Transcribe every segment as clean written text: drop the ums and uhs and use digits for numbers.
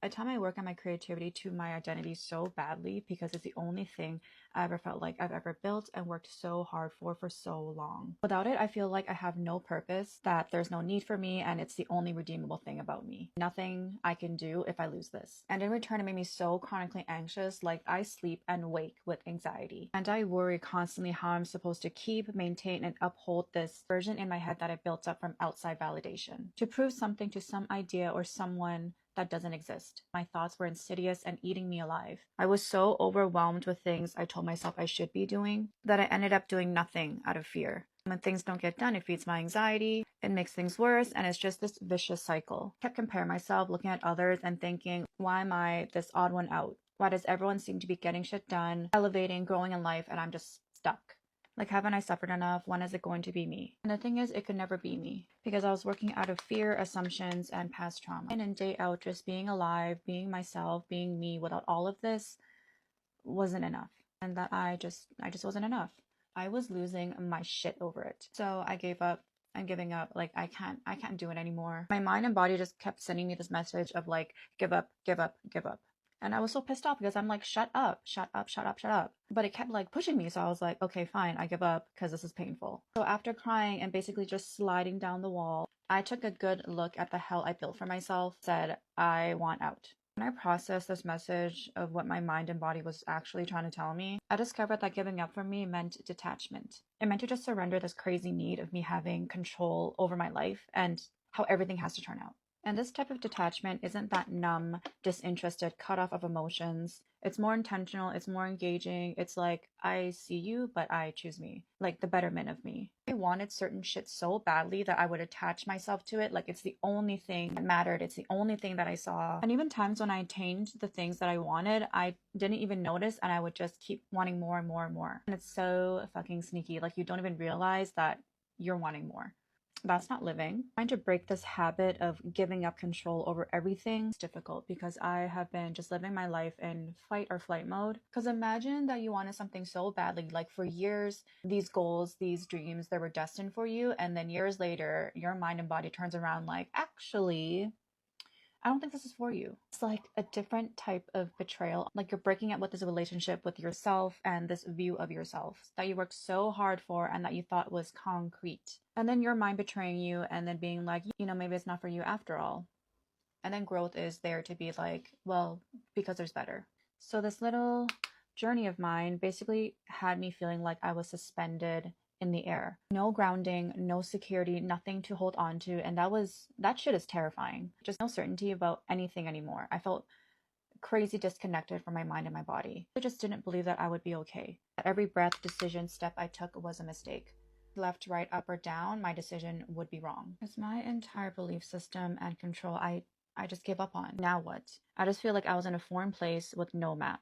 I tie my work and my creativity to my identity so badly because it's the only thing I ever felt like I've ever built and worked so hard for so long. Without it, I feel like I have no purpose, that there's no need for me, and it's the only redeemable thing about me. Nothing I can do if I lose this. And in return, it made me so chronically anxious, like I sleep and wake with anxiety. And I worry constantly how I'm supposed to keep, maintain, and uphold this version in my head that I built up from outside validation. To prove something to some idea or someone that doesn't exist. My thoughts were insidious and eating me alive. I was so overwhelmed with things I told myself I should be doing that I ended up doing nothing out of fear. When things don't get done, it feeds my anxiety, it makes things worse, and it's just this vicious cycle. I kept comparing myself, looking at others, and thinking, why am I this odd one out? Why does everyone seem to be getting shit done, elevating, growing in life, and I'm just stuck? Like, haven't I suffered enough? When is it going to be me? And the thing is, it could never be me because I was working out of fear, assumptions, and past trauma. And in day out, just being alive, being myself, being me without all of this wasn't enough. And that I just wasn't enough. I was losing my shit over it. So I gave up. I'm giving up. Like, I can't do it anymore. My mind and body just kept sending me this message of like, give up, give up, give up. And I was so pissed off because I'm like, shut up, shut up, shut up, shut up. But it kept like pushing me. So I was like, okay, fine, I give up because this is painful. So after crying and basically just sliding down the wall, I took a good look at the hell I built for myself, said, I want out. When I processed this message of what my mind and body was actually trying to tell me, I discovered that giving up for me meant detachment. It meant to just surrender this crazy need of me having control over my life and how everything has to turn out. And this type of detachment isn't that numb, disinterested, cut off of emotions. It's more intentional, it's more engaging. It's like, I see you, but I choose me. Like the betterment of me. I wanted certain shit so badly that I would attach myself to it. Like it's the only thing that mattered. It's the only thing that I saw. And even times when I attained the things that I wanted, I didn't even notice and I would just keep wanting more and more and more. And it's so fucking sneaky. Like you don't even realize that you're wanting more. That's not living. Trying to break this habit of giving up control over everything is difficult because I have been just living my life in fight or flight mode. Because imagine that you wanted something so badly, like for years, these goals, these dreams, they were destined for you. And then years later, your mind and body turns around like, actually, I don't think this is for you. It's like a different type of betrayal. Like you're breaking up with this relationship with yourself and this view of yourself that you worked so hard for and that you thought was concrete. And then your mind betraying you and then being like, maybe it's not for you after all. And then growth is there to be like, well, because there's better. So this little journey of mine basically had me feeling like I was suspended in the air. No grounding, no security, nothing to hold on to. And that shit is terrifying. Just no certainty about anything anymore. I felt crazy disconnected from my mind and my body. I just didn't believe that I would be okay. That every breath, decision, step I took was a mistake. Left, right, up, or down, my decision would be wrong. It's my entire belief system and control I just gave up on. Now what? I just feel like I was in a foreign place with no map.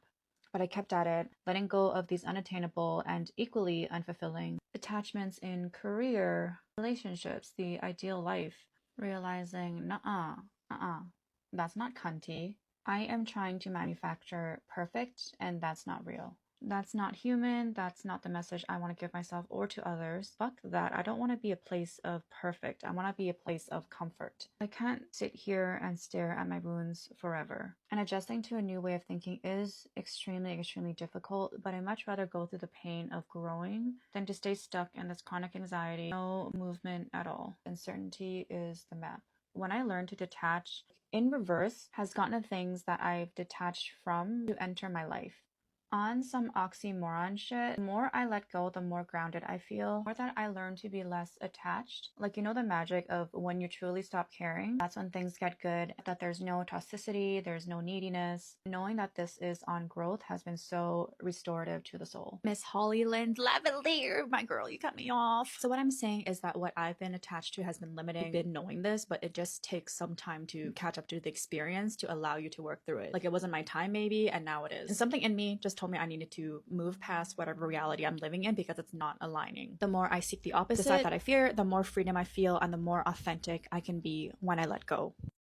But I kept at it, letting go of these unattainable and equally unfulfilling attachments in career, relationships, the ideal life, realizing, that's not cunty. I am trying to manufacture perfect, and that's not real. That's not human. That's not the message I want to give myself or to others. Fuck that. I don't want to be a place of perfect. I want to be a place of comfort. I can't sit here and stare at my wounds forever. And adjusting to a new way of thinking is extremely, extremely difficult, but I'd much rather go through the pain of growing than to stay stuck in this chronic anxiety, no movement at all. Uncertainty is the map. When I learned to detach, in reverse has gotten the things that I've detached from to enter my life. On some oxymoron shit, the more I let go, the more grounded I feel, the more that I learn to be less attached. Like, the magic of when you truly stop caring, that's when things get good, that there's no toxicity, there's no neediness. Knowing that this is on growth has been so restorative to the soul. Miss Hollyland Lavalier, my girl, you cut me off. So what I'm saying is that what I've been attached to has been limiting. I've been knowing this, but it just takes some time to catch up to the experience to allow you to work through it. Like, it wasn't my time maybe, and now it is. And something in me just told me I needed to move past whatever reality I'm living in because it's not aligning. The more I seek the opposite, the side that I fear, the more freedom I feel and the more authentic I can be when I let go.